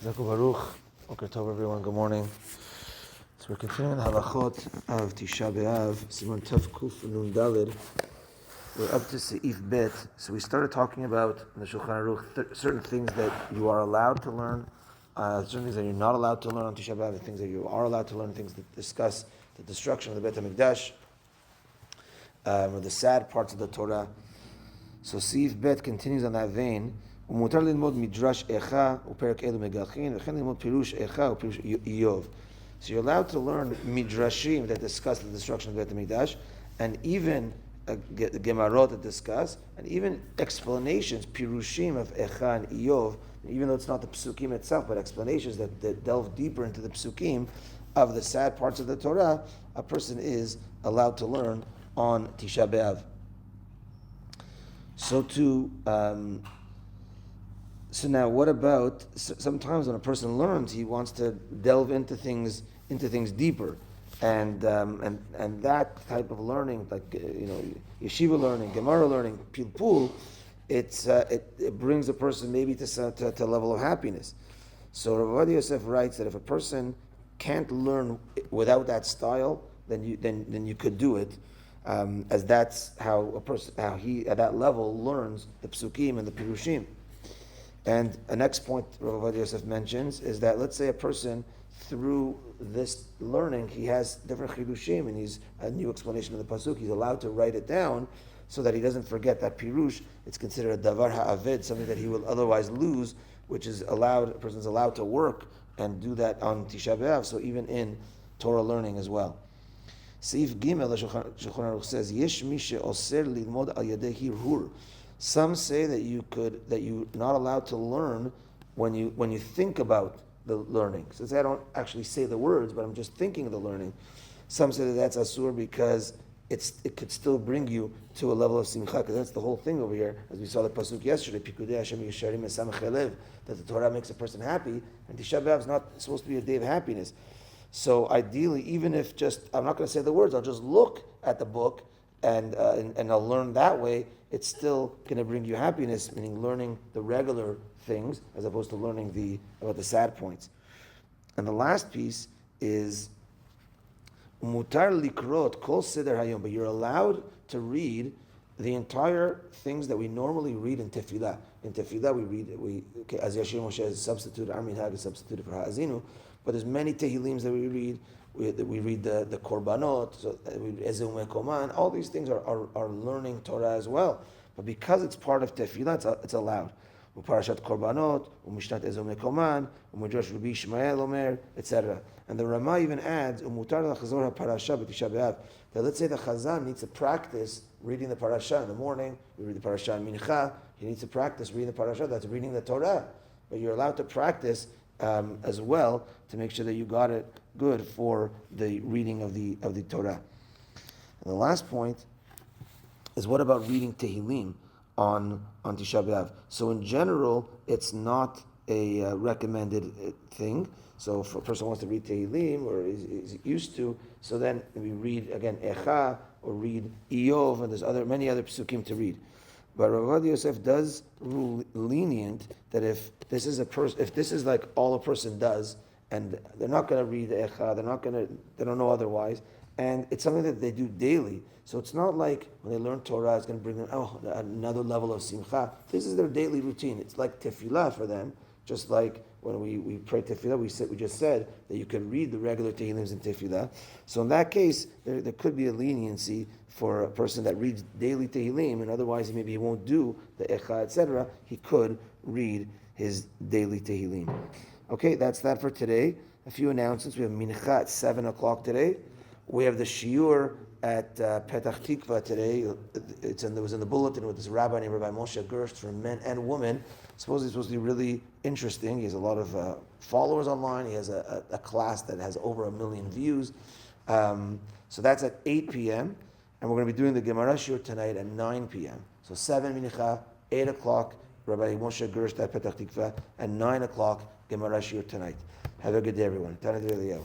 Zaku Baruch. Boker Tov, everyone. Good morning. So we're continuing the Halachot of Tisha Be'Av, Siman Tov Kuf Nun Dalid. We're up to Seif Bet. So we started talking about in the Shulchan Aruch certain things that you are allowed to learn, certain things that you're not allowed to learn on Tisha B'Av, and things that you are allowed to learn, things that discuss the destruction of the Bet HaMikdash, or the sad parts of the Torah. So Seif Bet continues on that vein. ומותר ללמוד מדרש איכה ופרק אלו מגלחין וכן ללמוד פירוש איכה ופירוש איוב. So you're allowed to learn midrashim that discuss the destruction of Beit HaMikdash, and even gemarot that discuss, and even explanations, pirushim of Echa and Iyov, even though it's not the psukim itself, but explanations that delve deeper into the psukim of the sad parts of the Torah, a person is allowed to learn on Tisha Be'Av. So now, what about sometimes when a person learns, he wants to delve into things deeper, and that type of learning, like yeshiva learning, Gemara learning, pilpul, it brings a person maybe to a level of happiness. So Rav Ovadia Yosef writes that if a person can't learn without that style, then you could do it, as that's how he at that level learns the psukim and the pirushim. And the next point Rav Ovadia Yosef mentions is that, let's say a person, through this learning, he has different chidushim, and he's a new explanation of the pasuk, he's allowed to write it down so that he doesn't forget that pirush. It's considered a davar ha'avid, something that he will otherwise lose, which is allowed, a person's allowed to work and do that on Tisha B'Av, so even in Torah learning as well. Seif Gimel, the Shulchan Aruch says, Yesh mi she'oser lilmod al yadei hirhur. Some say that you're not allowed to learn when you think about the learning. So say I don't actually say the words, but I'm just thinking of the learning. Some say that that's asur because it could still bring you to a level of simcha, because that's the whole thing over here, as we saw the pasuk yesterday, Pikudei Hashem Yesharim Esamech Elev, that the Torah makes a person happy, and Tisha B'Av is not supposed to be a day of happiness. So ideally, even if I'm not going to say the words, I'll just look at the book and I'll learn that way, it's still going to bring you happiness, meaning learning the regular things as opposed to learning about the sad points. And the last piece is mutar likrot kol seder hayom, but you're allowed to read the entire things that we normally read in tefillah. In tefillah we as Yashir Moshe is substituted, Armin Hag is substituted for Ha'azinu, but there's many tehillims that we read. We read the korbanot, so we read Ezeu Mekoman. All these things are learning Torah as well. But because it's part of tefillah, it's allowed. Parashat korbanot, Mishnat Ezeu Mekoman, Midrash Rabbi Shmuel Omer, etc. And the Rama even adds Umutar lachazor haparasha b'Tisha B'Av. That let's say the Chazan needs to practice reading the parasha in the morning. We read the parasha in Mincha. He needs to practice reading the parasha. That's reading the Torah. But you're allowed to practice as well to make sure that you got it good for the reading of the Torah. And the last point is, what about reading Tehillim on Tisha B'Av? So in general, it's not a recommended thing. So if a person wants to read Tehillim, or is used to, so then we read again Echa or read Iyov, and there's many other psukim to read. But Rav Ovadia Yosef does rule lenient that if this is like all a person does, and they're not going to read the Echa, they don't know otherwise, and it's something that they do daily. So it's not like when they learn Torah, it's going to bring them another level of simcha. This is their daily routine. It's like tefillah for them, just like when we pray tefillah, we just said that you can read the regular tehillims in tefillah. So in that case, there could be a leniency for a person that reads daily tehillim, and otherwise maybe he won't do the echa, etc. He could read his daily tehillim. Okay, that's that for today. A few announcements. We have mincha at 7 o'clock today. We have the shiur at Petach Tikva today. It was in the bulletin with this rabbi named Rabbi Moshe Gerst for men and women. Supposedly it's supposed to be really interesting. He has a lot of followers online. He has a class that has over 1 million views. So that's at 8 p.m. And we're going to be doing the Gemara shiur tonight at 9 p.m. So 7 mincha, 8 o'clock, Rabbi Moshe Gerst at Petach Tikva, and 9 o'clock, Gemara shiur tonight. Have a good day, everyone. Tana D'Eliyahu.